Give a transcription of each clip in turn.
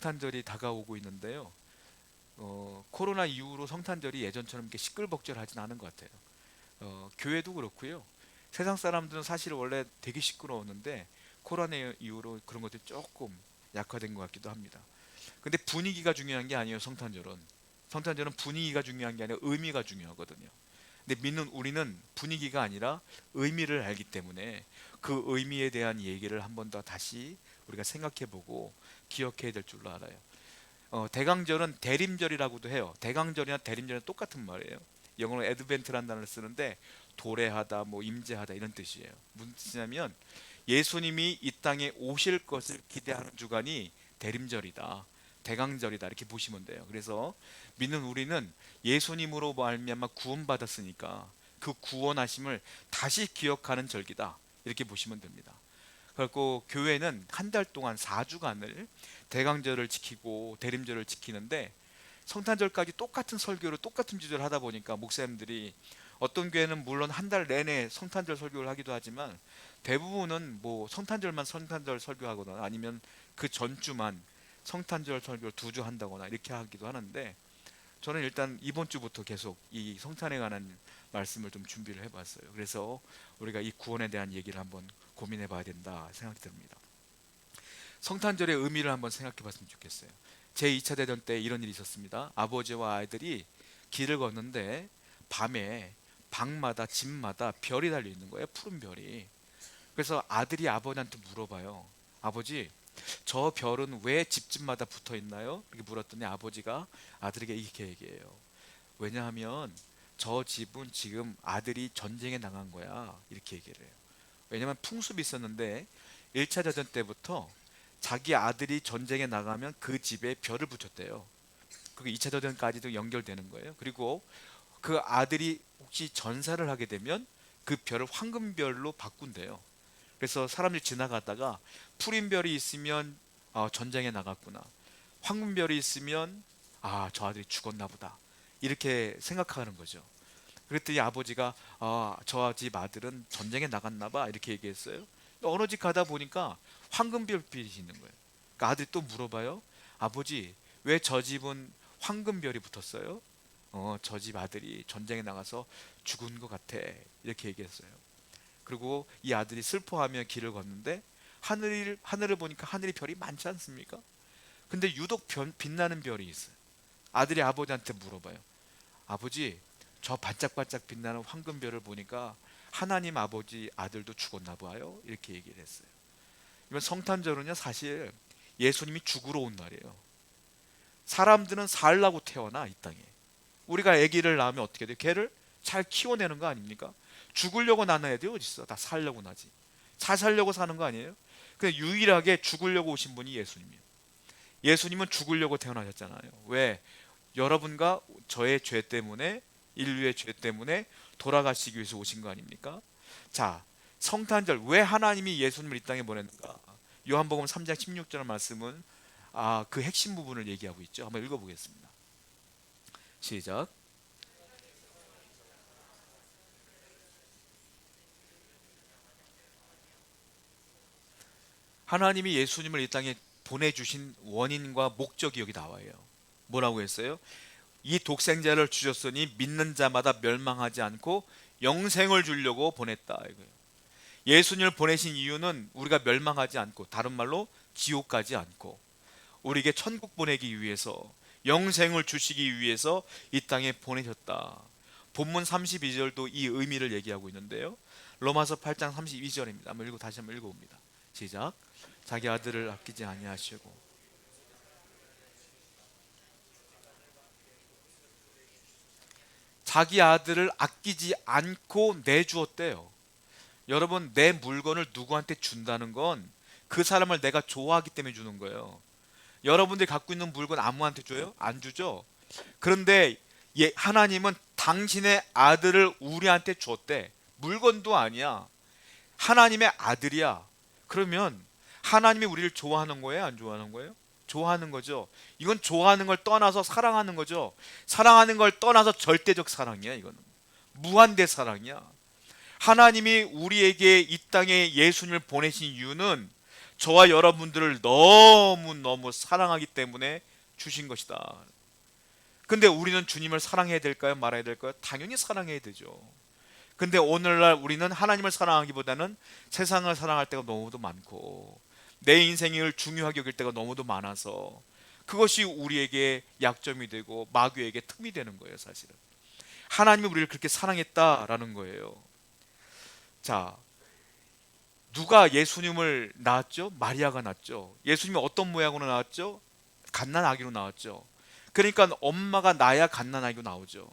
성탄절이 다가오고 있는데요. 코로나 이후로 성탄절이 예전처럼 이렇게 시끌벅적하진 않은 것 같아요. 교회도 그렇고요. 세상 사람들은 사실 원래 되게 시끄러웠는데 코로나 이후로 그런 것들이 조금 약화된 것 같기도 합니다. 근데 분위기가 중요한 게 아니에요. 성탄절은 분위기가 중요한 게 아니라 의미가 중요하거든요. 근데 믿는 우리는 분위기가 아니라 의미를 알기 때문에 그 의미에 대한 얘기를 한 번 더 다시 우리가 생각해보고 기억해야 될 줄로 알아요. 대강절은 대림절이라고도 해요. 대강절이나 대림절은 똑같은 말이에요. 영어로 애드벤트라는 단어를 쓰는데 도래하다, 뭐 임재하다 이런 뜻이에요. 무슨 뜻이냐면 예수님이 이 땅에 오실 것을 기대하는 주간이 대림절이다, 대강절이다 이렇게 보시면 돼요. 그래서 믿는 우리는 예수님으로 말미암아 구원받았으니까 그 구원하심을 다시 기억하는 절기다 이렇게 보시면 됩니다. 그리고 교회는 한 달 동안 4주간을 대강절을 지키고 대림절을 지키는데 성탄절까지 똑같은 설교를 똑같은 주제를 하다 보니까 목사님들이 어떤 교회는 물론 한 달 내내 성탄절 설교를 하기도 하지만 대부분은 뭐 성탄절만 성탄절 설교하거나 아니면 그 전주만 성탄절 설교를 2주 한다거나 이렇게 하기도 하는데 저는 일단 이번 주부터 계속 이 성탄에 관한 말씀을 좀 준비를 해봤어요. 그래서 우리가 이 구원에 대한 얘기를 한번 고민해 봐야 된다 생각이 듭니다. 성탄절의 의미를 한번 생각해 봤으면 좋겠어요. 제2차 대전 때 이런 일이 있었습니다. 아버지와 아이들이 길을 걷는데 밤에 방마다 집마다 별이 달려 있는 거예요. 푸른 별이. 그래서 아들이 아버지한테 물어봐요. 아버지, 저 별은 왜 집집마다 붙어 있나요? 이렇게 물었더니 아버지가 아들에게 이렇게 얘기해요. 왜냐하면 저 집은 지금 아들이 전쟁에 나간 거야. 이렇게 얘기를 해요. 왜냐하면 풍습이 있었는데 1차 대전 때부터 자기 아들이 전쟁에 나가면 그 집에 별을 붙였대요. 그게 2차 대전까지도 연결되는 거예요. 그리고 그 아들이 혹시 전사를 하게 되면 그 별을 황금별로 바꾼대요. 그래서 사람들이 지나가다가 푸른 별이 있으면 전쟁에 나갔구나, 황금별이 있으면 저 아들이 죽었나 보다 이렇게 생각하는 거죠. 그랬더니 아버지가 저 집 아들은 전쟁에 나갔나 봐 이렇게 얘기했어요. 어느 집 가다 보니까 황금별빛이 있는 거예요. 그러니까 아들이 또 물어봐요. 아버지, 왜 저 집은 황금별이 붙었어요? 저 집 아들이 전쟁에 나가서 죽은 것 같아 이렇게 얘기했어요. 그리고 이 아들이 슬퍼하며 길을 걷는데 하늘을 보니까 하늘이 별이 많지 않습니까? 근데 유독 빛나는 별이 있어요. 아들이 아버지한테 물어봐요. 아버지, 저 반짝반짝 빛나는 황금별을 보니까 하나님 아버지 아들도 죽었나 봐요 이렇게 얘기를 했어요. 이번 성탄절은요 사실 예수님이 죽으러 온 날이에요. 사람들은 살라고 태어나 이 땅에. 우리가 아기를 낳으면 어떻게 돼요? 걔를 잘 키워내는 거 아닙니까? 죽으려고 낳는 애들이 어디 있어? 다 살려고 나지. 잘 살려고 사는 거 아니에요? 근데 유일하게 죽으려고 오신 분이 예수님이에요. 예수님은 죽으려고 태어나셨잖아요. 왜? 여러분과 저의 죄 때문에, 인류의 죄 때문에 돌아가시기 위해서 오신 거 아닙니까? 자, 성탄절 왜 하나님이 예수님을 이 땅에 보냈는가? 요한복음 3장 16절 말씀은 그 핵심 부분을 얘기하고 있죠. 한번 읽어보겠습니다. 시작. 하나님이 예수님을 이 땅에 보내주신 원인과 목적이 여기 나와요. 뭐라고 했어요? 이 독생자를 주셨으니 믿는 자마다 멸망하지 않고 영생을 주려고 보냈다 이거예요. 예수님을 보내신 이유는 우리가 멸망하지 않고, 다른 말로 지옥 가지 않고 우리에게 천국 보내기 위해서, 영생을 주시기 위해서 이 땅에 보내셨다. 본문 32절도 이 의미를 얘기하고 있는데요. 로마서 8장 32절입니다. 다시 한번 읽어봅니다. 시작. 자기 아들을 아끼지 아니하시고. 자기 아들을 아끼지 않고 내주었대요. 여러분, 내 물건을 누구한테 준다는 건 그 사람을 내가 좋아하기 때문에 주는 거예요. 여러분들이 갖고 있는 물건 아무한테 줘요? 안 주죠. 그런데 하나님은 당신의 아들을 우리한테 줬대. 물건도 아니야. 하나님의 아들이야. 그러면 하나님이 우리를 좋아하는 거예요? 안 좋아하는 거예요? 좋아하는 거죠. 이건 좋아하는 걸 떠나서 사랑하는 거죠. 사랑하는 걸 떠나서 절대적 사랑이야. 이거는 무한대 사랑이야. 하나님이 우리에게 이 땅에 예수님을 보내신 이유는 저와 여러분들을 너무너무 사랑하기 때문에 주신 것이다. 근데 우리는 주님을 사랑해야 될까요? 말아야 될까요? 당연히 사랑해야 되죠. 근데 오늘날 우리는 하나님을 사랑하기보다는 세상을 사랑할 때가 너무도 많고 내 인생을 중요하게 여길 때가 너무도 많아서 그것이 우리에게 약점이 되고 마귀에게 틈이 되는 거예요. 사실은 하나님이 우리를 그렇게 사랑했다라는 거예요. 자, 누가 예수님을 낳았죠? 마리아가 낳았죠. 예수님이 어떤 모양으로 낳았죠? 갓난아기로 나왔죠. 그러니까 엄마가 나야 갓난아기로 나오죠.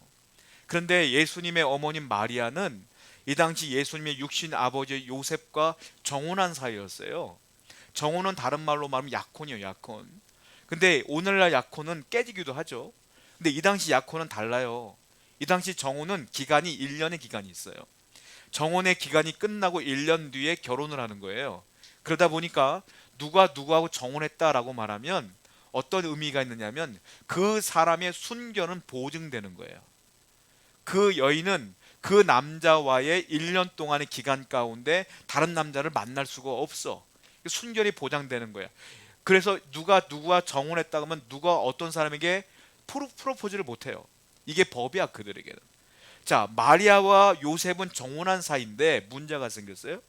그런데 예수님의 어머님 마리아는 이 당시 예수님의 육신 아버지 요셉과 정혼한 사이였어요. 정혼은 다른 말로 말하면 약혼이에요, 약혼. 근데 오늘날 약혼은 깨지기도 하죠. 근데 이 당시 약혼은 달라요. 이 당시 정혼은 기간이 1년의 기간이 있어요. 정혼의 기간이 끝나고 1년 뒤에 결혼을 하는 거예요. 그러다 보니까 누가 누구하고 정혼했다라고 말하면 어떤 의미가 있느냐면 그 사람의 순결은 보증되는 거예요. 그 여인은 그 남자와의 1년 동안의 기간 가운데 다른 남자를 만날 수가 없어. 순결이 보장되는 거야. 그래서 누가 누구와 정혼했다 하면 누가 어떤 사람에게 프로포즈를 못해요. 이게 법이야, 그들에게는. 자, 마리아와 요셉은 정혼한 사이인데 문제가 생겼어요.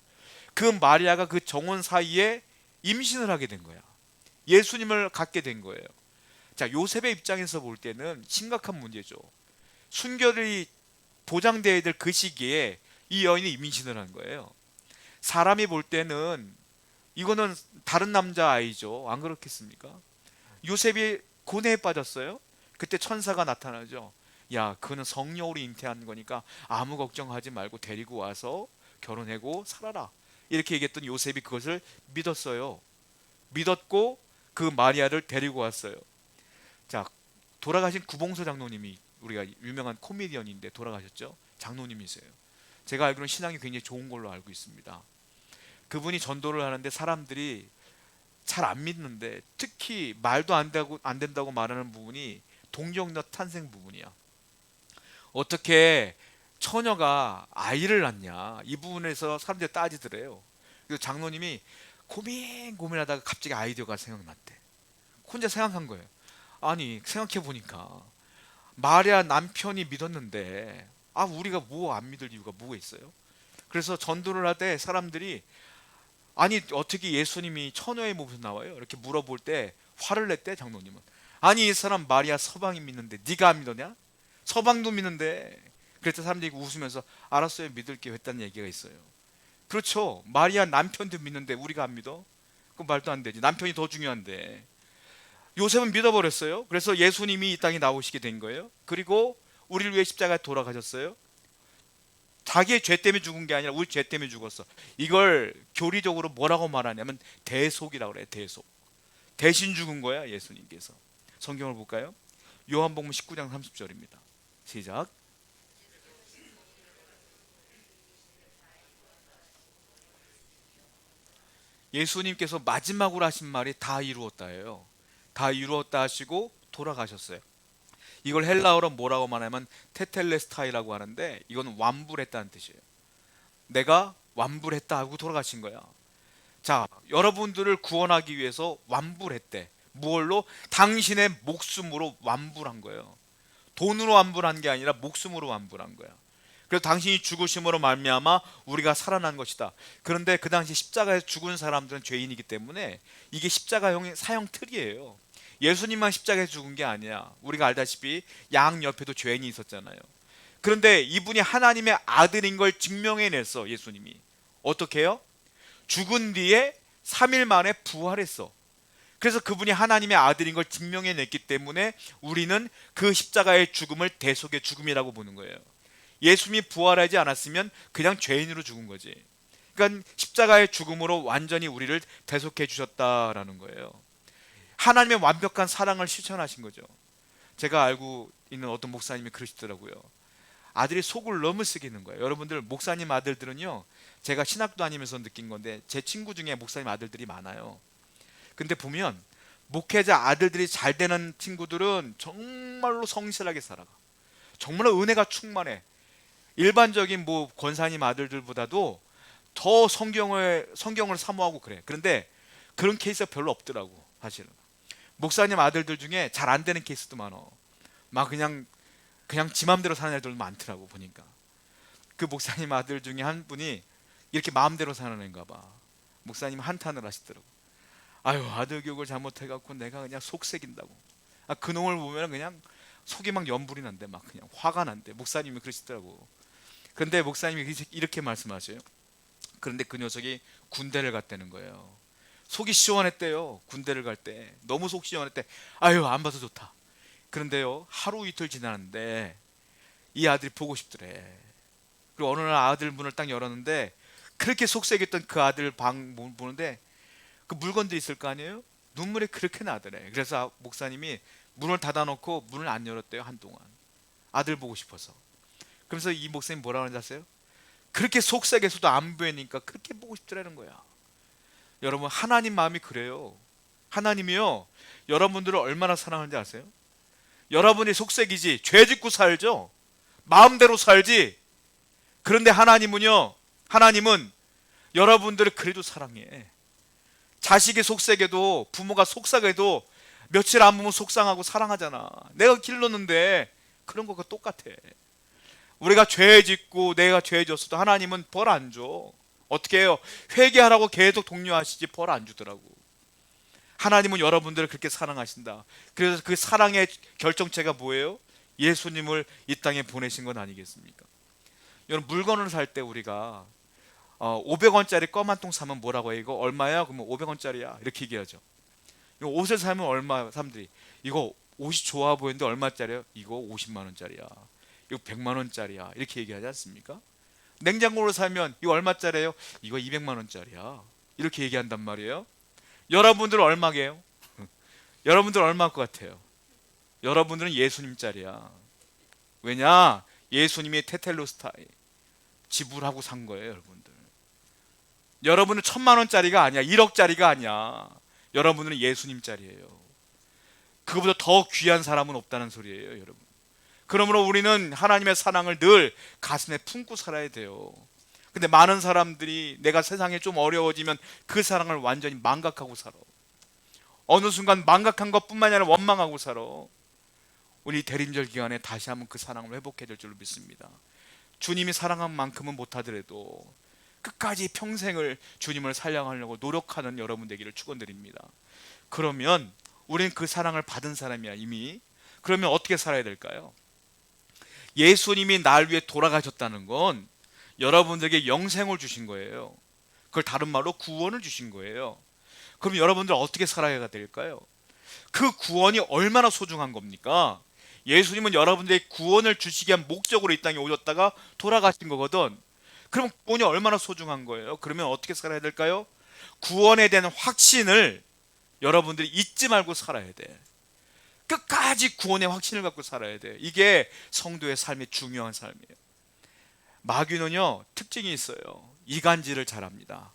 그 마리아가 그 정혼 사이에 임신을 하게 된 거야. 예수님을 갖게 된 거예요. 자, 요셉의 입장에서 볼 때는 심각한 문제죠. 순결이 보장되어야 될 그 시기에 이 여인이 임신을 한 거예요. 사람이 볼 때는 이거는 다른 남자 아이죠. 안 그렇겠습니까? 요셉이 고뇌에 빠졌어요. 그때 천사가 나타나죠. 야, 그는 성령으로 잉태한 거니까 아무 걱정하지 말고 데리고 와서 결혼하고 살아라. 이렇게 얘기했던 요셉이 그것을 믿었어요. 믿었고 그 마리아를 데리고 왔어요. 자, 돌아가신 구봉서 장로님이 우리가 유명한 코미디언인데 돌아가셨죠. 장로님이세요. 제가 알기로는 신앙이 굉장히 좋은 걸로 알고 있습니다. 그분이 전도를 하는데 사람들이 잘 안 믿는데 특히 말도 안 된다고 말하는 부분이 동정녀 탄생 부분이야. 어떻게 처녀가 아이를 낳냐, 이 부분에서 사람들이 따지더래요. 그래서 장로님이 고민하다가 갑자기 아이디어가 생각났대. 혼자 생각한 거예요. 아니, 생각해 보니까 마리아 남편이 믿었는데 우리가 뭐 안 믿을 이유가 뭐가 있어요? 그래서 전도를 할 때 사람들이 아니, 어떻게 예수님이 처녀의 몸에서 나와요? 이렇게 물어볼 때 화를 냈대. 장로님은 아니, 이 사람 마리아 서방이 믿는데 네가 안 믿었냐? 서방도 믿는데. 그래서 사람들이 웃으면서 알았어요, 믿을게요 했다는 얘기가 있어요. 그렇죠. 마리아 남편도 믿는데 우리가 안 믿어? 그 말도 안 되지. 남편이 더 중요한데. 요셉은 믿어버렸어요. 그래서 예수님이 이 땅에 나오시게 된 거예요. 그리고 우리를 위해 십자가에 돌아가셨어요. 자기의 죄 때문에 죽은 게 아니라 우리 죄 때문에 죽었어. 이걸 교리적으로 뭐라고 말하냐면 대속이라고 그래요. 대속. 대신 죽은 거야, 예수님께서. 성경을 볼까요? 요한복음 19장 30절입니다. 시작. 예수님께서 마지막으로 하신 말이 다 이루었다예요. 다 이루었다 하시고 돌아가셨어요. 이걸 헬라어로 뭐라고 말하면 테텔레스타이라고 하는데 이건 완불했다는 뜻이에요. 내가 완불했다 하고 돌아가신 거야. 자, 여러분들을 구원하기 위해서 완불했대. 무얼로? 당신의 목숨으로 완불한 거예요. 돈으로 완불한 게 아니라 목숨으로 완불한 거야. 그래서 당신이 죽으심으로 말미암아 우리가 살아난 것이다. 그런데 그 당시 십자가에서 죽은 사람들은 죄인이기 때문에 이게 십자가형 사형 틀이에요. 예수님만 십자가에 죽은 게 아니야. 우리가 알다시피 양 옆에도 죄인이 있었잖아요. 그런데 이분이 하나님의 아들인 걸 증명해냈어. 예수님이 어떻게 해요? 죽은 뒤에 3일 만에 부활했어. 그래서 그분이 하나님의 아들인 걸 증명해냈기 때문에 우리는 그 십자가의 죽음을 대속의 죽음이라고 보는 거예요. 예수님이 부활하지 않았으면 그냥 죄인으로 죽은 거지. 그러니까 십자가의 죽음으로 완전히 우리를 대속해 주셨다라는 거예요. 하나님의 완벽한 사랑을 실천하신 거죠. 제가 알고 있는 어떤 목사님이 그러시더라고요. 아들이 속을 너무 쓰기는 거예요. 여러분들 목사님 아들들은요, 제가 신학도 다니면서 느낀 건데 제 친구 중에 목사님 아들들이 많아요. 근데 보면 목회자 아들들이 잘 되는 친구들은 정말로 성실하게 살아가. 정말로 은혜가 충만해. 일반적인 뭐 권사님 아들들보다도 더 성경을 사모하고 그래. 그런데 그런 케이스가 별로 없더라고. 사실은 목사님 아들들 중에 잘 안 되는 케이스도 많어. 막 그냥 지 맘대로 사는 애들도 많더라고. 보니까 그 목사님 아들 중에 한 분이 이렇게 마음대로 사는 애인가 봐. 목사님 한탄을 하시더라고. 아유, 아들 교육을 잘못해갖고 내가 그냥 속색인다고. 그 놈을 보면 그냥 속이 막 연불이 난대. 막 그냥 화가 난대. 목사님이 그러시더라고. 그런데 목사님이 이렇게 말씀하셔요. 그런데 그 녀석이 군대를 갔다는 거예요. 속이 시원했대요. 군대를 갈 때 너무 속 시원했대. 아유, 안 봐서 좋다. 그런데요, 하루 이틀 지났는데 이 아들이 보고 싶더래. 그리고 어느 날 아들 문을 딱 열었는데 그렇게 속색했던 그 아들 방 보는데 그 물건들이 있을 거 아니에요? 눈물이 그렇게 나더래. 그래서 목사님이 문을 닫아놓고 문을 안 열었대요. 한동안 아들 보고 싶어서. 그래서 이 목사님 뭐라고 하는지 아세요? 그렇게 속삭여서도 안 보이니까 그렇게 보고 싶더라는 거야. 여러분, 하나님 마음이 그래요. 하나님이요, 여러분들을 얼마나 사랑하는지 아세요? 여러분이 속삭이지 죄 짓고 살죠. 마음대로 살지. 그런데 하나님은 여러분들을 그래도 사랑해. 자식이 속삭여도, 부모가 속삭여도 며칠 안 보면 속상하고 사랑하잖아. 내가 길렀는데. 그런 것과 똑같아. 우리가 죄 짓고 내가 죄 졌어도 하나님은 벌 안 줘. 어떻게 해요? 회개하라고 계속 독려하시지 벌 안 주더라고. 하나님은 여러분들을 그렇게 사랑하신다. 그래서 그 사랑의 결정체가 뭐예요? 예수님을 이 땅에 보내신 건 아니겠습니까? 여러분, 물건을 살 때 우리가 500원짜리 껌 한 통 사면 뭐라고 해? 이거 얼마야? 그러면 500원짜리야 이렇게 얘기하죠. 옷을 사면 얼마? 사람들이 이거 옷이 좋아 보이는데 얼마짜리야? 이거 50만 원짜리야. 이거 100만 원짜리야. 이렇게 얘기하지 않습니까? 냉장고를 사면 이거 얼마짜리예요? 이거 200만 원짜리야. 이렇게 얘기한단 말이에요. 여러분들은 얼마게요? 여러분들 얼마일 것 같아요? 여러분들은 예수님짜리야. 왜냐? 예수님이 테텔로스타이 지불하고 산 거예요. 여러분들, 여러분은 1000만 원짜리가 아니야. 1억짜리가 아니야. 여러분은 예수님짜리예요. 그거보다 더 귀한 사람은 없다는 소리예요, 여러분. 그러므로 우리는 하나님의 사랑을 늘 가슴에 품고 살아야 돼요. 근데 많은 사람들이 내가 세상에 좀 어려워지면 그 사랑을 완전히 망각하고 살아. 어느 순간 망각한 것뿐만이 아니라 원망하고 살아. 우리 대림절 기간에 다시 한번 그 사랑을 회복해야 될 줄로 믿습니다. 주님이 사랑한 만큼은 못하더라도 끝까지 평생을 주님을 사랑하려고 노력하는 여러분 되기를 축원드립니다. 그러면 우리는 그 사랑을 받은 사람이야 이미. 그러면 어떻게 살아야 될까요? 예수님이 날 위해 돌아가셨다는 건 여러분들에게 영생을 주신 거예요. 그걸 다른 말로 구원을 주신 거예요. 그럼 여러분들 어떻게 살아야 될까요? 그 구원이 얼마나 소중한 겁니까? 예수님은 여러분들에게 구원을 주시기 위한 목적으로 이 땅에 오셨다가 돌아가신 거거든. 그럼 구원이 얼마나 소중한 거예요? 그러면 어떻게 살아야 될까요? 구원에 대한 확신을 여러분들이 잊지 말고 살아야 돼. 끝까지 구원의 확신을 갖고 살아야 돼. 이게 성도의 삶의 중요한 삶이에요. 마귀는요, 특징이 있어요. 이간질을 잘합니다.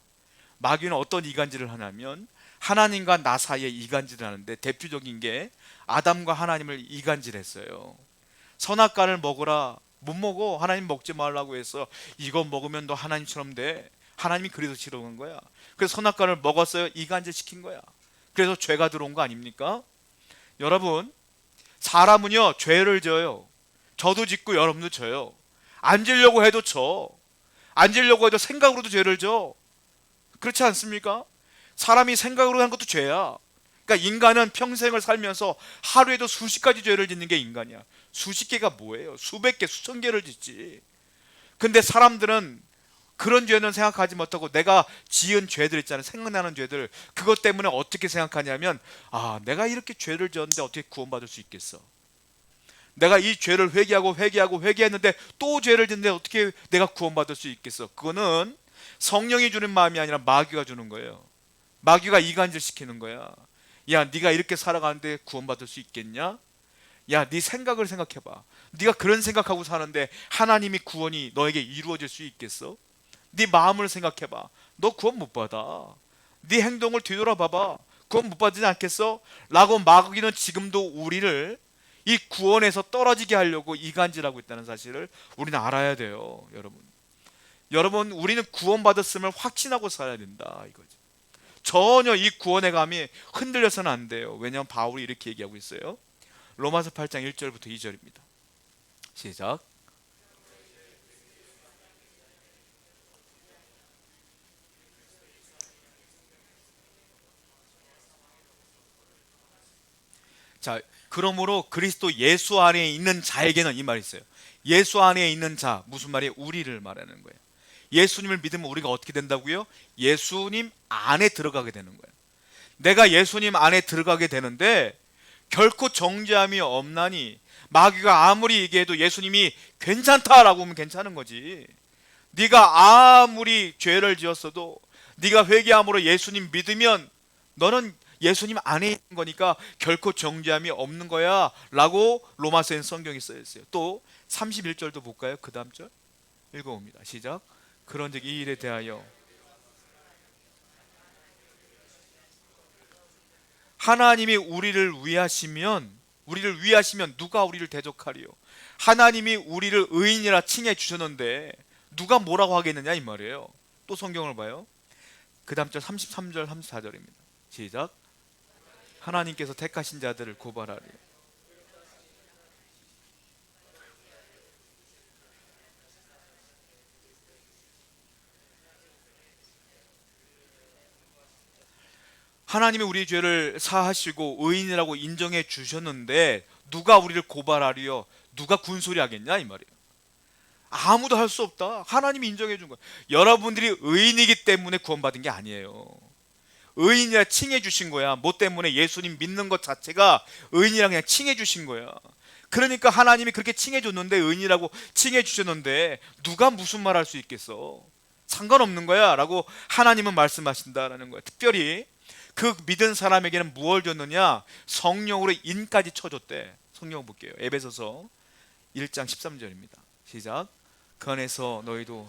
마귀는 어떤 이간질을 하냐면 하나님과 나 사이에 이간질을 하는데 대표적인 게 아담과 하나님을 이간질했어요. 선악과를 먹으라. 못 먹어. 하나님 먹지 말라고 해서 이거 먹으면 너 하나님처럼 돼. 하나님이 그래서 싫어한 거야. 그래서 선악과를 먹었어요. 이간질 시킨 거야. 그래서 죄가 들어온 거 아닙니까? 여러분, 사람은요 죄를 져요. 저도 짓고 여러분도 져요. 안 지려고 해도 져. 안 지려고 해도 생각으로도 죄를 져. 그렇지 않습니까? 사람이 생각으로 하는 것도 죄야. 그러니까 인간은 평생을 살면서 하루에도 수십 가지 죄를 짓는 게 인간이야. 수십 개가 뭐예요? 수백 개, 수천 개를 짓지. 근데 사람들은 그런 죄는 생각하지 못하고 내가 지은 죄들 있잖아요. 생각나는 죄들. 그것 때문에 어떻게 생각하냐면 내가 이렇게 죄를 지었는데 어떻게 구원받을 수 있겠어? 내가 이 죄를 회개했는데 또 죄를 짓는데 어떻게 내가 구원받을 수 있겠어? 그거는 성령이 주는 마음이 아니라 마귀가 주는 거예요. 마귀가 이간질 시키는 거야. 야, 네가 이렇게 살아가는데 구원받을 수 있겠냐? 야, 네 생각을 생각해봐. 네가 그런 생각하고 사는데 하나님이 구원이 너에게 이루어질 수 있겠어? 네 마음을 생각해봐. 너 구원 못 받아. 네 행동을 뒤돌아봐봐. 구원 못 받지 않겠어? 라고 마귀는 지금도 우리를 이 구원에서 떨어지게 하려고 이간질하고 있다는 사실을 우리는 알아야 돼요. 여러분, 우리는 구원받았음을 확신하고 살아야 된다 이거죠. 전혀 이 구원의 감이 흔들려서는 안 돼요. 왜냐하면 바울이 이렇게 얘기하고 있어요. 로마서 8장 1절부터 2절입니다. 시작. 자, 그러므로 그리스도 예수 안에 있는 자에게는, 이 말이 있어요. 예수 안에 있는 자, 무슨 말이에요? 우리를 말하는 거예요. 예수님을 믿으면 우리가 어떻게 된다고요? 예수님 안에 들어가게 되는 거예요. 내가 예수님 안에 들어가게 되는데 결코 정죄함이 없나니, 마귀가 아무리 얘기해도 예수님이 괜찮다라고 하면 괜찮은 거지. 네가 아무리 죄를 지었어도 네가 회개함으로 예수님 믿으면 너는 예수님 안에 있는 거니까 결코 정죄함이 없는 거야 라고 로마서엔 성경이 써 있어요. 또 31절도 볼까요? 그 다음 절 읽어봅니다. 시작. 그런즉 이 일에 대하여 하나님이 우리를 위하시면 누가 우리를 대적하리요? 하나님이 우리를 의인이라 칭해 주셨는데 누가 뭐라고 하겠느냐 이 말이에요. 또 성경을 봐요. 그 다음 절 33절 34절입니다. 시작. 하나님께서 택하신 자들을 고발하리요. 하나님이 우리 죄를 사하시고 의인이라고 인정해 주셨는데 누가 우리를 고발하리요? 누가 군소리 하겠냐 이 말이에요. 아무도 할 수 없다. 하나님이 인정해 준 거야. 여러분들이 의인이기 때문에 구원받은 게 아니에요. 의인이라 칭해 주신 거야. 뭐 때문에? 예수님 믿는 것 자체가 의인이라 그냥 칭해 주신 거야. 그러니까 하나님이 그렇게 칭해 줬는데, 의인이라고 칭해 주셨는데 누가 무슨 말 할 수 있겠어? 상관없는 거야 라고 하나님은 말씀하신다라는 거야. 특별히 그 믿은 사람에게는 무엇을 줬느냐? 성령으로 인까지 쳐줬대. 성경 볼게요. 에베소서 1장 13절입니다 시작. 그 안에서 너희도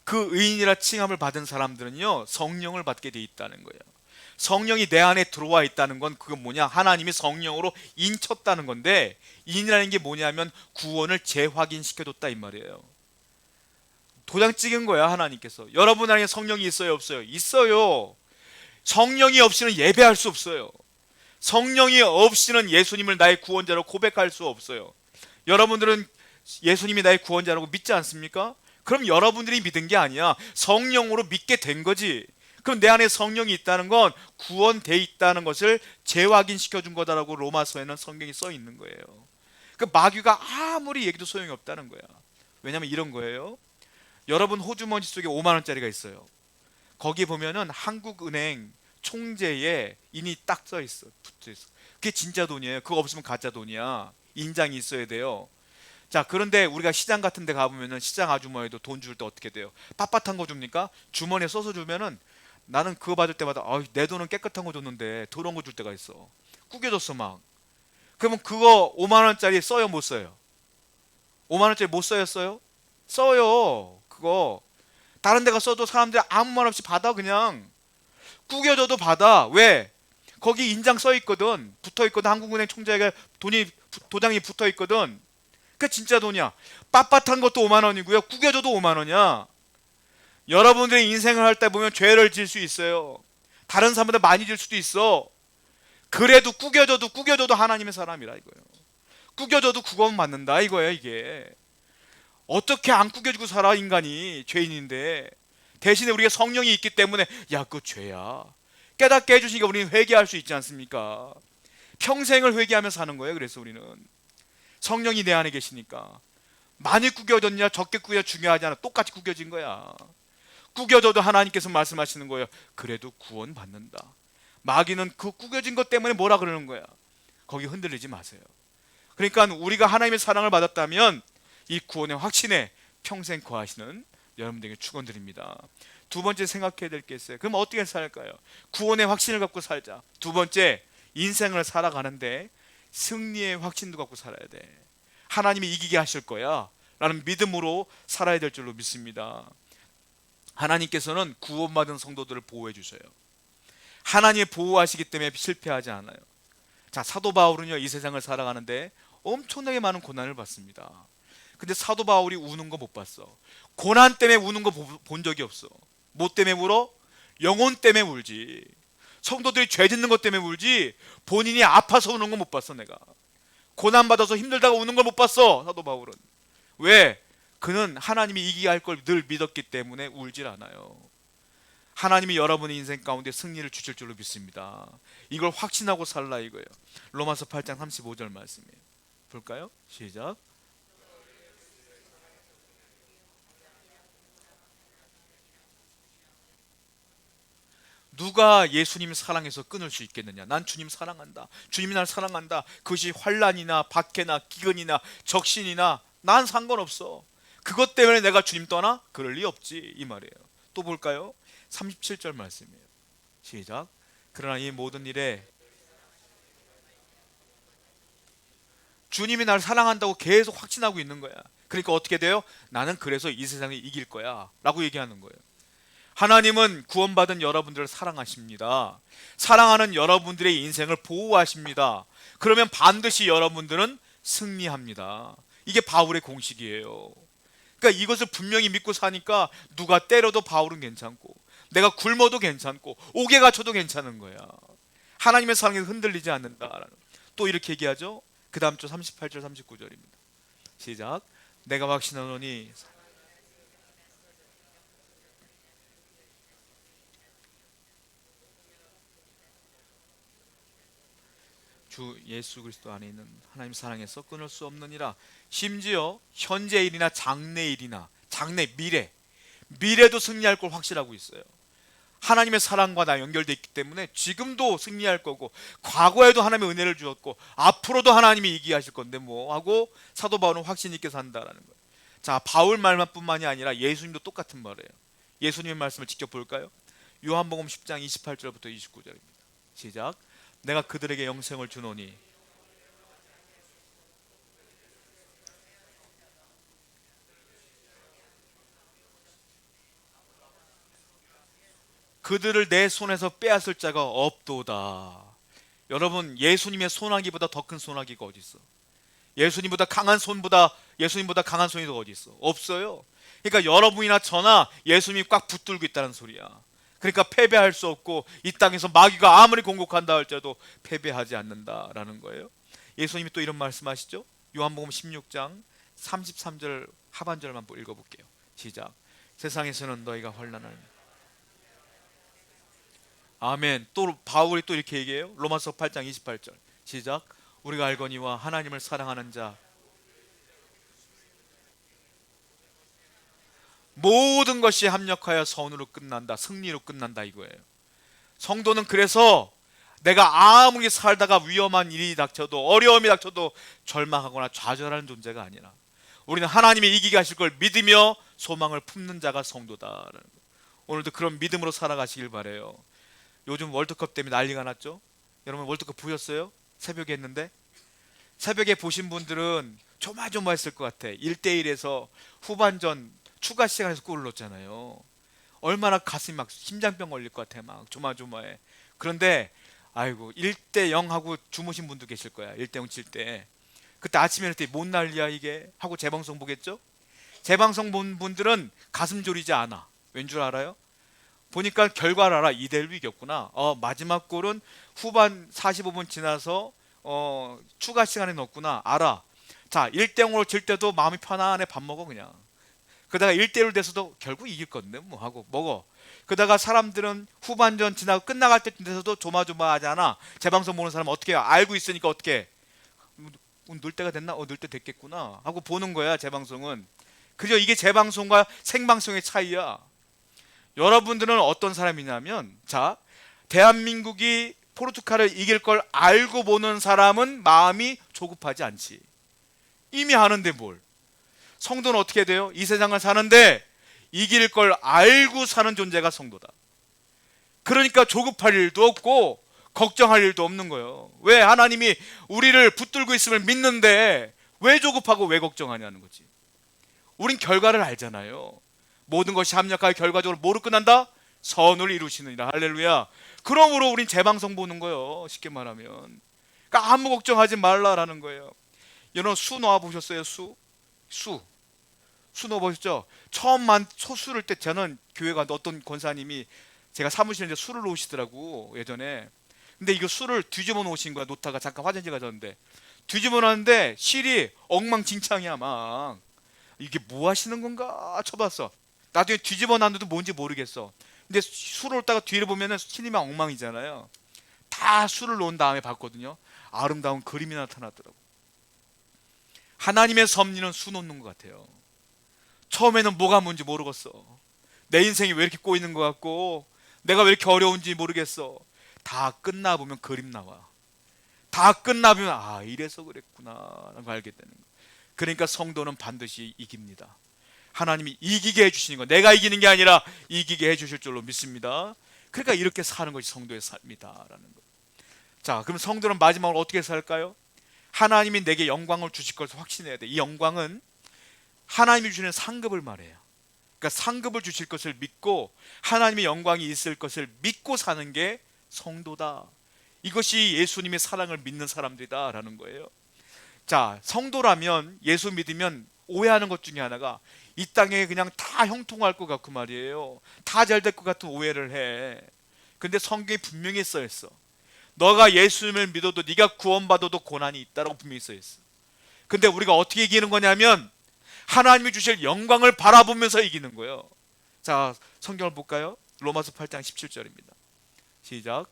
그 의인이라 칭함을 받은 사람들은요 성령을 받게 돼 있다는 거예요. 성령이 내 안에 들어와 있다는 건 그건 뭐냐? 하나님이 성령으로 인쳤다는 건데, 인이라는 게 뭐냐면 구원을 재확인시켜줬다 이 말이에요. 도장 찍은 거야 하나님께서. 여러분 안에 성령이 있어요 없어요? 있어요. 성령이 없이는 예배할 수 없어요. 성령이 없이는 예수님을 나의 구원자로 고백할 수 없어요. 여러분들은 예수님이 나의 구원자라고 믿지 않습니까? 그럼 여러분들이 믿은 게 아니야. 성령으로 믿게 된 거지. 그럼 내 안에 성령이 있다는 건 구원돼 있다는 것을 재확인시켜 준 거다라고 로마서에는 성경이 써 있는 거예요. 그 마귀가 아무리 얘기도 소용이 없다는 거야. 왜냐면 이런 거예요. 여러분 호주머니 속에 5만 원짜리가 있어요. 거기 보면은 한국은행 총재의 인이 딱 써 있어. 붙어 있어. 그게 진짜 돈이에요. 그거 없으면 가짜 돈이야. 인장이 있어야 돼요. 자, 그런데 우리가 시장 같은 데 가보면은 시장 아주머니도 돈 줄 때 어떻게 돼요? 빳빳한 거 줍니까? 주머니에 써서 주면은, 나는 그거 받을 때마다 내 돈은 깨끗한 거 줬는데 더러운 거 줄 때가 있어. 구겨졌어 막. 그러면 그거 5만 원짜리 써요 못 써요? 5만 원짜리 못 써요 써요? 써요. 그거 다른 데가 써도 사람들이 아무 말 없이 받아. 그냥 구겨져도 받아. 왜? 거기 인장 써 있거든. 붙어 있거든. 한국은행 총재가 도장이 붙어 있거든. 그 진짜 돈이야. 빳빳한 것도 5만 원이고요. 구겨져도 5만 원이야. 여러분들의 인생을 할 때 보면 죄를 질 수 있어요. 다른 사람보다 많이 질 수도 있어. 그래도 구겨져도 하나님의 사람이라 이거예요. 구겨져도 구원 받는다 이거예요 이게. 어떻게 안 구겨지고 살아 인간이, 죄인인데. 대신에 우리가 성령이 있기 때문에 야 그거 죄야 깨닫게 해주시니까 우리는 회개할 수 있지 않습니까? 평생을 회개하며 사는 거예요. 그래서 우리는 성령이 내 안에 계시니까. 많이 구겨졌냐 적게 구겨 중요하지 않아. 똑같이 구겨진 거야. 구겨져도 하나님께서 말씀하시는 거예요. 그래도 구원 받는다. 마귀는 그 구겨진 것 때문에 뭐라 그러는 거야. 거기 흔들리지 마세요. 그러니까 우리가 하나님의 사랑을 받았다면 이 구원의 확신에 평생 거하시는 여러분들에게 축원드립니다. 두 번째 생각해야 될 게 있어요. 그럼 어떻게 살까요? 구원의 확신을 갖고 살자. 두 번째, 인생을 살아가는데 승리의 확신도 갖고 살아야 돼. 하나님이 이기게 하실 거야 라는 믿음으로 살아야 될 줄로 믿습니다. 하나님께서는 구원받은 성도들을 보호해 주셔요. 하나님이 보호하시기 때문에 실패하지 않아요. 자, 사도 바울은요 이 세상을 살아가는데 엄청나게 많은 고난을 받습니다. 근데 사도 바울이 우는 거 못 봤어. 고난 때문에 우는 거 본 적이 없어. 뭐 때문에 울어? 영혼 때문에 울지. 성도들이 죄 짓는 것 때문에 울지, 본인이 아파서 우는 거 못 봤어. 내가 고난 받아서 힘들다가 우는 걸 못 봤어, 사도 바울은. 왜? 그는 하나님이 이기게 할 걸 늘 믿었기 때문에 울질 않아요. 하나님이 여러분의 인생 가운데 승리를 주실 줄로 믿습니다. 이걸 확신하고 살라 이거예요. 로마서 8장 35절 말씀이에요. 볼까요? 시작. 누가 예수님 사랑해서 끊을 수 있겠느냐? 난 주님 사랑한다, 주님이 날 사랑한다. 그것이 환난이나 박해나 기근이나 적신이나 난 상관없어. 그것 때문에 내가 주님 떠나? 그럴 리 없지, 이 말이에요. 또 볼까요? 37절 말씀이에요. 시작. 그러나 이 모든 일에 주님이 날 사랑한다고 계속 확신하고 있는 거야. 그러니까 어떻게 돼요? 나는 그래서 이 세상을 이길 거야 라고 얘기하는 거예요. 하나님은 구원받은 여러분들을 사랑하십니다. 사랑하는 여러분들의 인생을 보호하십니다. 그러면 반드시 여러분들은 승리합니다. 이게 바울의 공식이에요. 그러니까 이것을 분명히 믿고 사니까 누가 때려도 바울은 괜찮고, 내가 굶어도 괜찮고, 옥에 갇혀도 괜찮은 거야. 하나님의 사랑에 흔들리지 않는다. 또 이렇게 얘기하죠. 그 다음 주 38절 39절입니다. 시작. 내가 확신하노니 주 예수 그리스도 안에 있는 하나님 사랑에서 끊을 수 없느니라. 심지어 현재일이나 장래일이나 미래도 승리할 걸 확실하고 있어요. 하나님의 사랑과 나 연결되어 있기 때문에 지금도 승리할 거고, 과거에도 하나님의 은혜를 주었고, 앞으로도 하나님이 이기게 하실 건데 뭐 하고 사도 바울은 확신 있게 산다라는 거예요. 자, 바울 말만 뿐만이 아니라 예수님도 똑같은 말이에요. 예수님의 말씀을 직접 볼까요? 요한복음 10장 28절부터 29절입니다. 시작. 내가 그들에게 영생을 주노니 그들을 내 손에서 빼앗을 자가 없도다. 여러분, 예수님의 손아귀보다 더 큰 손아귀가 어디 있어? 예수님보다 강한 손이 더 어디 있어? 없어요. 그러니까 여러분이나 저나 예수님이 꽉 붙들고 있다는 소리야. 그러니까 패배할 수 없고, 이 땅에서 마귀가 아무리 공격한다 할지라도 패배하지 않는다라는 거예요. 예수님이 또 이런 말씀하시죠. 요한복음 16장 33절 하반절만 읽어볼게요. 시작. 세상에서는 너희가 환난을. 아멘. 또 바울이 또 이렇게 얘기해요. 로마서 8장 28절 시작. 우리가 알거니와 하나님을 사랑하는 자 모든 것이 합력하여 선으로 끝난다, 승리로 끝난다 이거예요. 성도는 그래서 내가 아무리 살다가 위험한 일이 닥쳐도, 어려움이 닥쳐도 절망하거나 좌절하는 존재가 아니라, 우리는 하나님이 이기게 하실 걸 믿으며 소망을 품는 자가 성도다라는 거예요. 오늘도 그런 믿음으로 살아가시길 바래요. 요즘 월드컵 때문에 난리가 났죠. 여러분 월드컵 보셨어요? 새벽에 했는데, 새벽에 보신 분들은 조마조마했을 것 같아. 1대1에서 후반전 추가 시간에서 골을 넣었잖아요. 얼마나 가슴이 막 심장병 걸릴 것 같아. 막 조마조마해. 그런데 아이고 1대0 하고 주무신 분도 계실 거야. 1대0 칠 때. 그때 아침에 일어날 때 뭔 난리야 이게 하고 재방송 보겠죠. 재방송 본 분들은 가슴 졸이지 않아. 왠 줄 알아요? 보니까 결과를 알아. 2대1로 이겼구나. 마지막 골은 후반 45분 지나서 추가 시간에 넣었구나. 알아. 자, 1대0으로 질 때도 마음이 편안해. 밥 먹어 그냥. 그러다가 1대1 돼서도 결국 이길 건데 뭐 하고 먹어. 그러다가 사람들은 후반전 지나고 끝나갈 때쯤 돼서도 조마조마하잖아. 재방송 보는 사람은 어떻게 해요? 알고 있으니까 어떻게 해? 늘 때가 됐나? 늘 때 됐겠구나 하고 보는 거야. 재방송은. 그죠? 이게 재방송과 생방송의 차이야. 여러분들은 어떤 사람이냐면, 자, 대한민국이 포르투갈을 이길 걸 알고 보는 사람은 마음이 조급하지 않지. 이미 아는데 뭘. 성도는 어떻게 돼요? 이 세상을 사는데 이길 걸 알고 사는 존재가 성도다. 그러니까 조급할 일도 없고 걱정할 일도 없는 거예요. 왜? 하나님이 우리를 붙들고 있음을 믿는데 왜 조급하고 왜 걱정하냐는 거지. 우린 결과를 알잖아요. 모든 것이 합력하여 결과적으로 뭐로 끝난다? 선을 이루시느니라. 할렐루야. 그러므로 우린 재방송 보는 거예요. 쉽게 말하면. 그러니까 아무 걱정하지 말라라는 거예요. 여러분 수 놓아 보셨어요? 수? 수 넣어보셨죠? 처음만 술을 때 저는 교회가 어떤 권사님이 제가 사무실에 이제 술을 놓으시더라고 예전에. 근데 이거 술을 뒤집어 놓으신 거야. 놓다가 잠깐 화장실 가셨는데 뒤집어 놨는데 실이 엉망진창이야 막. 이게 뭐 하시는 건가 쳐봤어. 나중에 뒤집어 놨는데도 뭔지 모르겠어. 근데 술을 놓다가 뒤를 보면은 실이 막 엉망이잖아요. 다 술을 놓은 다음에 봤거든요. 아름다운 그림이 나타나더라고. 하나님의 섭리는 수 놓는 것 같아요. 처음에는 뭐가 뭔지 모르겠어. 내 인생이 왜 이렇게 꼬이는 것 같고 내가 왜 이렇게 어려운지 모르겠어. 다 끝나보면 그림 나와. 다 끝나보면 아 이래서 그랬구나 라고 알게 되는 거예요. 그러니까 성도는 반드시 이깁니다. 하나님이 이기게 해주시는 거, 내가 이기는 게 아니라 이기게 해주실 줄로 믿습니다. 그러니까 이렇게 사는 것이 성도의 삶이다라는 거예요. 자, 그럼 성도는 마지막으로 어떻게 살까요? 하나님이 내게 영광을 주실 것을 확신해야 돼. 이 영광은 하나님이 주시는 상급을 말해요. 그러니까 상급을 주실 것을 믿고 하나님의 영광이 있을 것을 믿고 사는 게 성도다. 이것이 예수님의 사랑을 믿는 사람들이다라는 거예요. 자, 성도라면 예수 믿으면 오해하는 것 중에 하나가 이 땅에 그냥 다 형통할 것 같고 말이에요. 다 잘 될 것 같은 오해를 해. 근데 성경에 분명히 써 있어. 너가 예수님을 믿어도 네가 구원받아도 고난이 있다라고 분명히 써 있어. 근데 우리가 어떻게 이기는 거냐면 하나님이 주실 영광을 바라보면서 이기는 거예요. 자, 성경을 볼까요? 로마서 8장 17절입니다. 시작.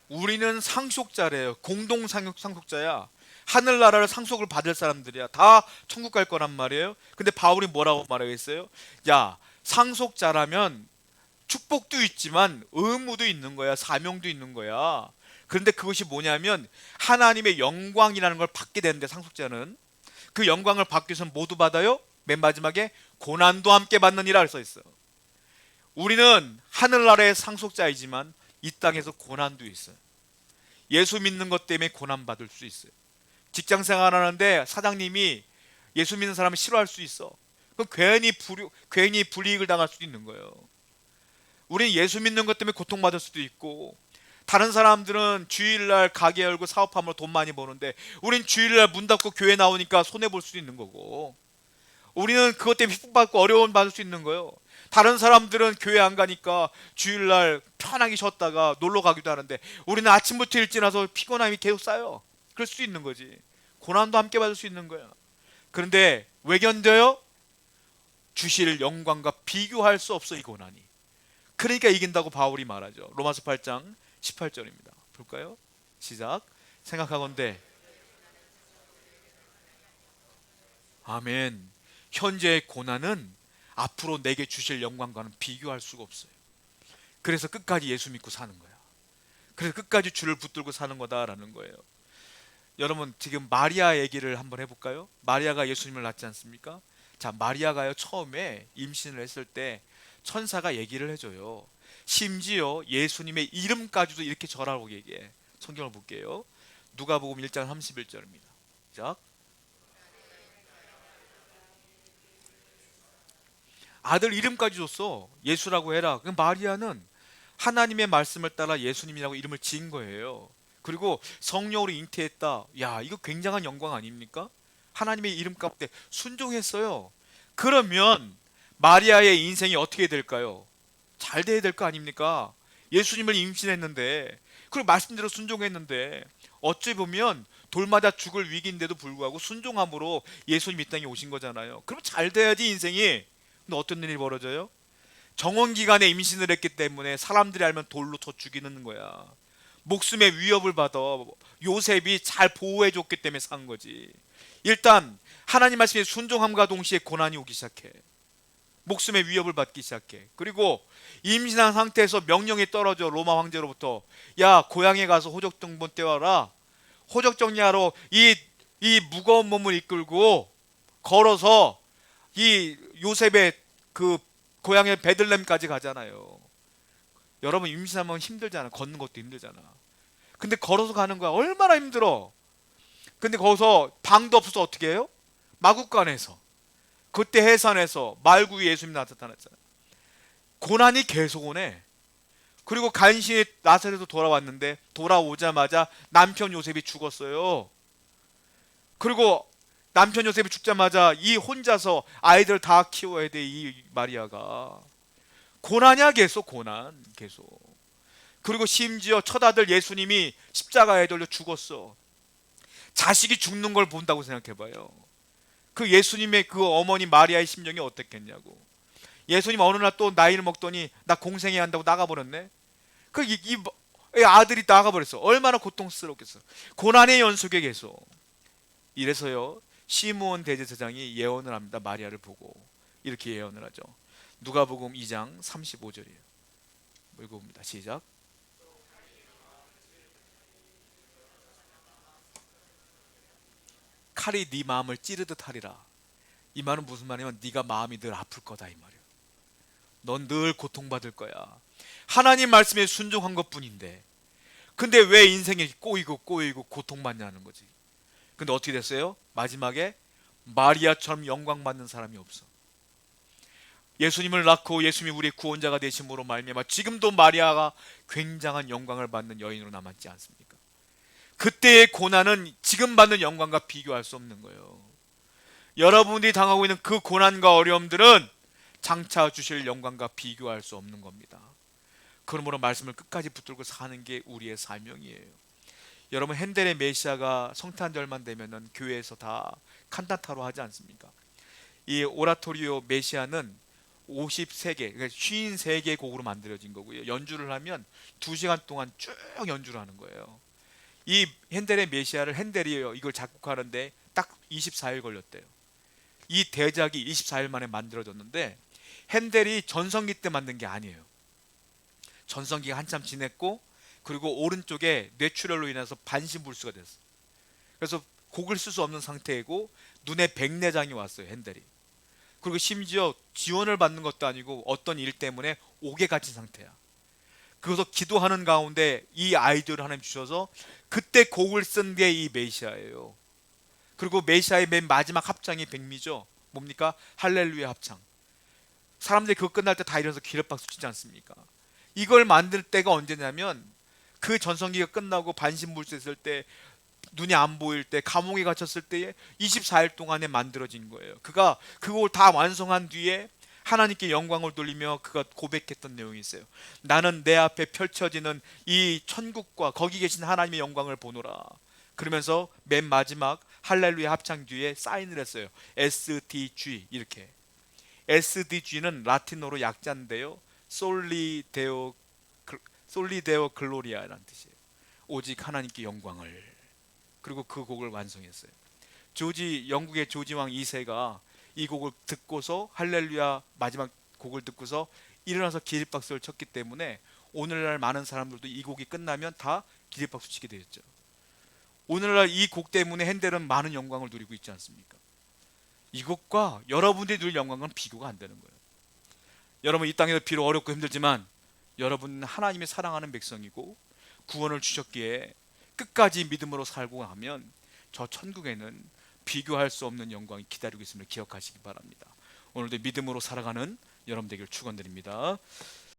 우리는 상속자래요. 공동 상속자야. 하늘나라를 상속을 받을 사람들이야. 다 천국 갈 거란 말이에요. 근데 바울이 뭐라고 말하겠어요? 야, 상속자라면 축복도 있지만 의무도 있는 거야. 사명도 있는 거야. 그런데 그것이 뭐냐면 하나님의 영광이라는 걸 받게 되는데 상속자는 그 영광을 받기 위해서는 모두 받아요. 맨 마지막에 고난도 함께 받느니라 써 있어요. 우리는 하늘나라의 상속자이지만 이 땅에서 고난도 있어요. 예수 믿는 것 때문에 고난 받을 수 있어요. 직장 생활하는데 사장님이 예수 믿는 사람을 싫어할 수 있어. 그럼 괜히 불이익을 당할 수도 있는 거예요. 우리는 예수 믿는 것 때문에 고통받을 수도 있고, 다른 사람들은 주일날 가게 열고 사업하면 돈 많이 버는데 우린 주일날 문 닫고 교회 나오니까 손해볼 수도 있는 거고, 우리는 그것 때문에 핍박받고 어려움 받을 수 있는 거예요. 다른 사람들은 교회 안 가니까 주일날 편하게 쉬었다가 놀러 가기도 하는데 우리는 아침부터 일찍 나서 피곤함이 계속 쌓여. 그럴 수 있는 거지. 고난도 함께 받을 수 있는 거야. 그런데 왜 견뎌요? 주실 영광과 비교할 수 없어 이 고난이. 그러니까 이긴다고 바울이 말하죠. 로마서 8장 18절입니다. 볼까요? 시작. 생각하건대 아멘. 현재의 고난은 앞으로 내게 주실 영광과는 비교할 수가 없어요. 그래서 끝까지 예수 믿고 사는 거야. 그래서 끝까지 주를 붙들고 사는 거다라는 거예요. 여러분, 지금 마리아 얘기를 한번 해볼까요? 마리아가 예수님을 낳지 않습니까? 자, 마리아가요 처음에 임신을 했을 때 천사가 얘기를 해줘요. 심지어 예수님의 이름까지도 이렇게 절하라고 얘기해. 성경을 볼게요. 누가복음 1장 31절입니다. 자, 아들 이름까지 줬어. 예수라고 해라. 그 마리아는 하나님의 말씀을 따라 예수님이라고 이름을 지은 거예요. 그리고 성령으로 잉태했다. 야, 이거 굉장한 영광 아닙니까? 하나님의 이름 가운데 순종했어요. 그러면 마리아의 인생이 어떻게 될까요? 잘 돼야 될 거 아닙니까? 예수님을 임신했는데, 그리고 말씀대로 순종했는데, 어찌 보면 돌마다 죽을 위기인데도 불구하고 순종함으로 예수님 이 땅에 오신 거잖아요. 그럼 잘 돼야지 인생이. 근데 어떤 일이 벌어져요? 정원기간에 임신을 했기 때문에 사람들이 알면 돌로 쳐 죽이는 거야. 목숨의 위협을 받아. 요셉이 잘 보호해줬기 때문에 산 거지. 일단 하나님 말씀에 순종함과 동시에 고난이 오기 시작해. 목숨의 위협을 받기 시작해. 그리고 임신한 상태에서 명령이 떨어져. 로마 황제로부터. 야, 고향에 가서 호적 등본 떼와라. 호적 정리하러 이 무거운 몸을 이끌고 걸어서 이 요셉의 그 고향의 베들렘까지 가잖아요. 여러분, 임신하면 힘들잖아. 걷는 것도 힘들잖아. 근데 걸어서 가는 거야. 얼마나 힘들어. 근데 거기서 방도 없어서 어떻게 해요? 마국간에서, 그때 해산에서 말구 예수님 나타났잖아요. 고난이 계속 오네. 그리고 간신히 나사렛에서 돌아왔는데 돌아오자마자 남편 요셉이 죽었어요. 그리고 남편 요셉이 죽자마자 이 혼자서 아이들 다 키워야 돼. 이 마리아가 고난이야, 계속 고난, 계속. 그리고 심지어 첫 아들 예수님이 십자가에 달려 죽었어. 자식이 죽는 걸 본다고 생각해봐요. 그 예수님의 그 어머니 마리아의 심정이 어땠겠냐고. 예수님 어느 날 또 나이를 먹더니 나 공생애야 한다고 나가버렸네. 이 아들이 나가버렸어. 얼마나 고통스럽겠어. 고난의 연속에 계속. 이래서요, 시므온 대제사장이 예언을 합니다. 마리아를 보고 이렇게 예언을 하죠. 누가복음 2장 35절이에요. 읽어봅니다. 시작. 칼이 네 마음을 찌르듯 하리라. 이 말은 무슨 말이냐면 네가 마음이 늘 아플 거다 이 말이에요. 넌 늘 고통받을 거야. 하나님 말씀에 순종한 것뿐인데, 근데 왜 인생이 꼬이고 고통받냐는 거지. 근데 어떻게 됐어요? 마지막에 마리아처럼 영광받는 사람이 없어. 예수님을 낳고 예수님이 우리의 구원자가 되심으로 말미암아 지금도 마리아가 굉장한 영광을 받는 여인으로 남았지 않습니까? 그때의 고난은 지금 받는 영광과 비교할 수 없는 거예요. 여러분이 당하고 있는 그 고난과 어려움들은 장차 주실 영광과 비교할 수 없는 겁니다. 그러므로 말씀을 끝까지 붙들고 사는 게 우리의 사명이에요. 여러분, 핸델의 메시아가 성탄절만 되면은 교회에서 다 칸타타로 하지 않습니까? 이 오라토리오 메시아는 53개, 그러니까 53개의 곡으로 만들어진 거고요. 연주를 하면 2시간 동안 쭉 연주를 하는 거예요. 이 핸델의 메시아를 핸델이에요. 이걸 작곡하는데 딱 24일 걸렸대요. 이 대작이 24일 만에 만들어졌는데 핸델이 전성기 때 만든 게 아니에요. 전성기가 한참 지냈고, 그리고 오른쪽에 뇌출혈로 인해서 반신불수가 됐어. 그래서 곡을 쓸 수 없는 상태이고 눈에 백내장이 왔어요, 핸델이. 그리고 심지어 지원을 받는 것도 아니고 어떤 일 때문에 옥에 갇힌 상태야. 그래서 기도하는 가운데 이 아이디어를 하나님 주셔서 그때 곡을 쓴 게 이 메시아예요. 그리고 메시아의 맨 마지막 합창이 백미죠. 뭡니까? 할렐루야 합창. 사람들이 그거 끝날 때 다 일어나서 기립박수 치지 않습니까? 이걸 만들 때가 언제냐면 그 전성기가 끝나고 반신불수했을 때, 눈이 안 보일 때, 감옥에 갇혔을 때에 24일 동안에 만들어진 거예요. 그가 그걸 다 완성한 뒤에 하나님께 영광을 돌리며 그가 고백했던 내용이 있어요. 나는 내 앞에 펼쳐지는 이 천국과 거기 계신 하나님의 영광을 보노라. 그러면서 맨 마지막 할렐루야 합창 뒤에 사인을 했어요. SDG. 이렇게. SDG는 라틴어로 약자인데요, 솔리데오 글로리아라는 뜻이에요. 오직 하나님께 영광을. 그리고 그 곡을 완성했어요. 영국의 조지 왕 2세가 이 곡을 듣고서, 할렐루야 마지막 곡을 듣고서 일어나서 기립박수를 쳤기 때문에 오늘날 많은 사람들도 이 곡이 끝나면 다 기립박수 치게 되었죠. 오늘날 이 곡 때문에 핸델은 많은 영광을 누리고 있지 않습니까? 이 곡과 여러분들이 누릴 영광은 비교가 안 되는 거예요. 여러분, 이 땅에서 비록 어렵고 힘들지만 여러분은 하나님의 사랑하는 백성이고 구원을 주셨기에 끝까지 믿음으로 살고 하면 저 천국에는 비교할 수 없는 영광이 기다리고 있음을 기억하시기 바랍니다. 오늘도 믿음으로 살아가는 여러분 되기를 축원드립니다.